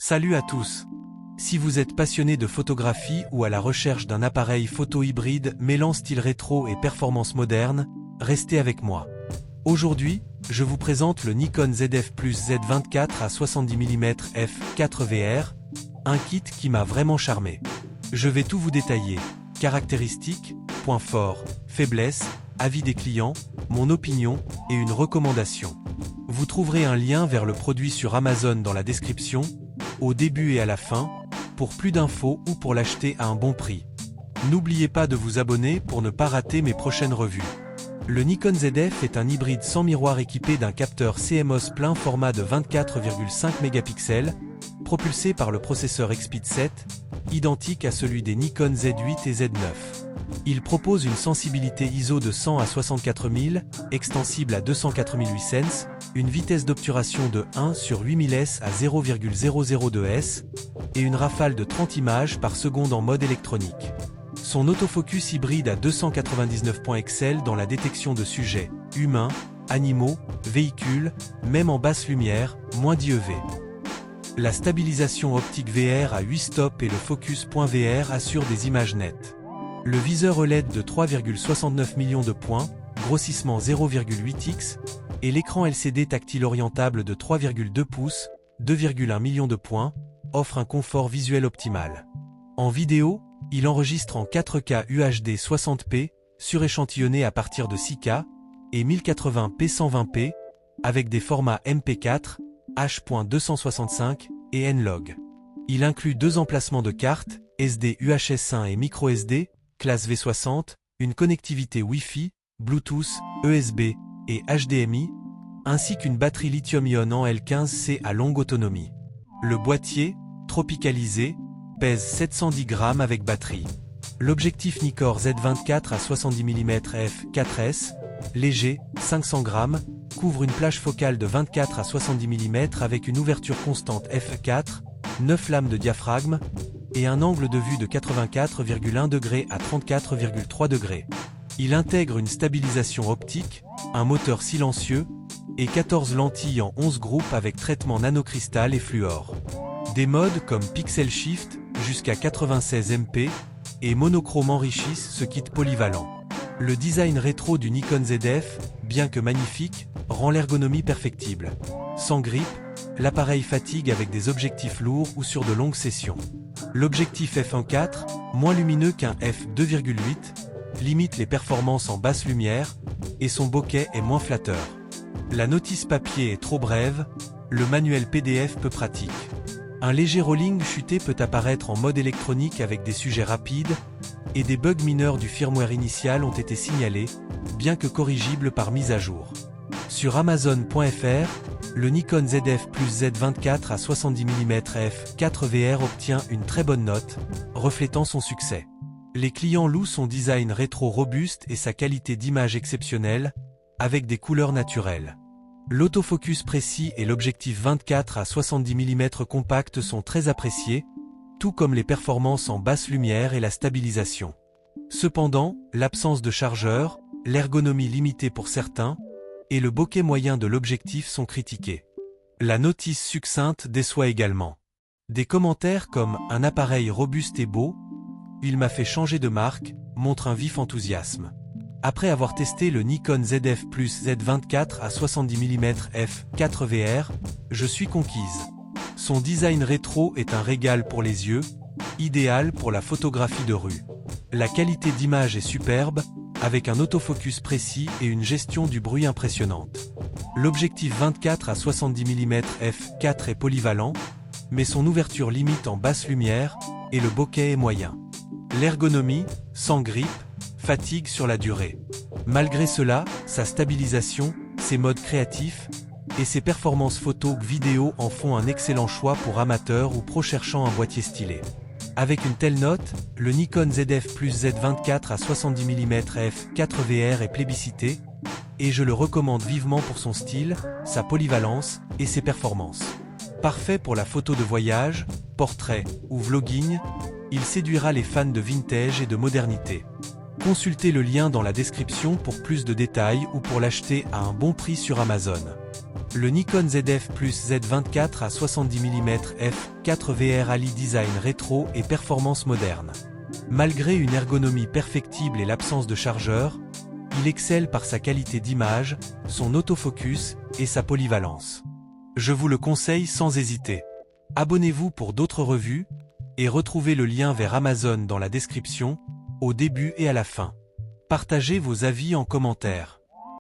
Salut à tous. Si vous êtes passionné de photographie ou à la recherche d'un appareil photo hybride mêlant style rétro et performance moderne, restez avec moi. Aujourd'hui, je vous présente le Nikon ZF Plus Z24 à 70 mm f4 VR, un kit qui m'a vraiment charmé. Je vais tout vous détailler, caractéristiques, points forts, faiblesses, avis des clients, mon opinion et une recommandation. Vous trouverez un lien vers le produit sur Amazon dans la description, au début et à la fin, pour plus d'infos ou pour l'acheter à un bon prix. N'oubliez pas de vous abonner pour ne pas rater mes prochaines revues. Le Nikon ZF est un hybride sans miroir équipé d'un capteur CMOS plein format de 24,5 mégapixels, propulsé par le processeur Expeed 7, identique à celui des Nikon Z8 et Z9. Il propose une sensibilité ISO de 100 à 64 000, extensible à 204 800, une vitesse d'obturation de 1 sur 8000 s à 0,002 s, et une rafale de 30 images par seconde en mode électronique. Son autofocus hybride à 299 points excelle dans la détection de sujets, humains, animaux, véhicules, même en basse lumière, moins d'IEV. La stabilisation optique VR à 8 stops et le focus point VR assurent des images nettes. Le viseur OLED de 3,69 millions de points, grossissement 0,8x, et l'écran LCD tactile orientable de 3,2 pouces, 2,1 millions de points, offrent un confort visuel optimal. En vidéo, il enregistre en 4K UHD 60p, suréchantillonné à partir de 6K, et 1080p 120p, avec des formats MP4, H.265 et N-Log. Il inclut deux emplacements de cartes, SD UHS-1 et microSD, classe V60, une connectivité Wi-Fi, Bluetooth, ESB et HDMI, ainsi qu'une batterie lithium-ion en L15C à longue autonomie. Le boîtier, tropicalisé, pèse 710 grammes avec batterie. L'objectif Nikkor Z24 à 70 mm f4S, léger, 500 grammes, couvre une plage focale de 24 à 70 mm avec une ouverture constante f4, 9 lames de diaphragme, et un angle de vue de 84,1 degrés à 34,3 degrés. Il intègre une stabilisation optique, un moteur silencieux, et 14 lentilles en 11 groupes avec traitement nanocristal et fluor. Des modes comme Pixel Shift, jusqu'à 96 MP, et monochrome enrichissent ce kit polyvalent. Le design rétro du Nikon ZF, bien que magnifique, rend l'ergonomie perfectible. Sans grippe, l'appareil fatigue avec des objectifs lourds ou sur de longues sessions. L'objectif f1.4, moins lumineux qu'un f2.8, limite les performances en basse lumière, et son bokeh est moins flatteur. La notice papier est trop brève, le manuel PDF peu pratique. Un léger rolling chuté peut apparaître en mode électronique avec des sujets rapides, et des bugs mineurs du firmware initial ont été signalés, bien que corrigibles par mise à jour. Sur Amazon.fr, le Nikon ZF Plus Z24 à 70 mm f4 VR obtient une très bonne note, reflétant son succès. Les clients louent son design rétro robuste et sa qualité d'image exceptionnelle, avec des couleurs naturelles. L'autofocus précis et l'objectif 24 à 70 mm compact sont très appréciés, tout comme les performances en basse lumière et la stabilisation. Cependant, l'absence de chargeur, l'ergonomie limitée pour certains, et le bokeh moyen de l'objectif sont critiqués. La notice succincte déçoit également. Des commentaires comme « un appareil robuste et beau »,« il m'a fait changer de marque » montrent un vif enthousiasme. Après avoir testé le Nikon ZF Plus Z24 à 70 mm f4 VR, je suis conquise. Son design rétro est un régal pour les yeux, idéal pour la photographie de rue. La qualité d'image est superbe, avec un autofocus précis et une gestion du bruit impressionnante. L'objectif 24 à 70 mm f4 est polyvalent, mais son ouverture limite en basse lumière, et le bokeh est moyen. L'ergonomie, sans grippe, fatigue sur la durée. Malgré cela, sa stabilisation, ses modes créatifs, et ses performances photo-vidéo en font un excellent choix pour amateurs ou pros cherchant un boîtier stylé. Avec une telle note, le Nikon ZF Plus Z24 à 70 mm f4 VR est plébiscité, et je le recommande vivement pour son style, sa polyvalence et ses performances. Parfait pour la photo de voyage, portrait ou vlogging, il séduira les fans de vintage et de modernité. Consultez le lien dans la description pour plus de détails ou pour l'acheter à un bon prix sur Amazon. Le Nikon ZF Plus Z24 à 70 mm f4 VR allie design rétro et performance moderne. Malgré une ergonomie perfectible et l'absence de chargeur, il excelle par sa qualité d'image, son autofocus et sa polyvalence. Je vous le conseille sans hésiter. Abonnez-vous pour d'autres revues et retrouvez le lien vers Amazon dans la description, au début et à la fin. Partagez vos avis en commentaire.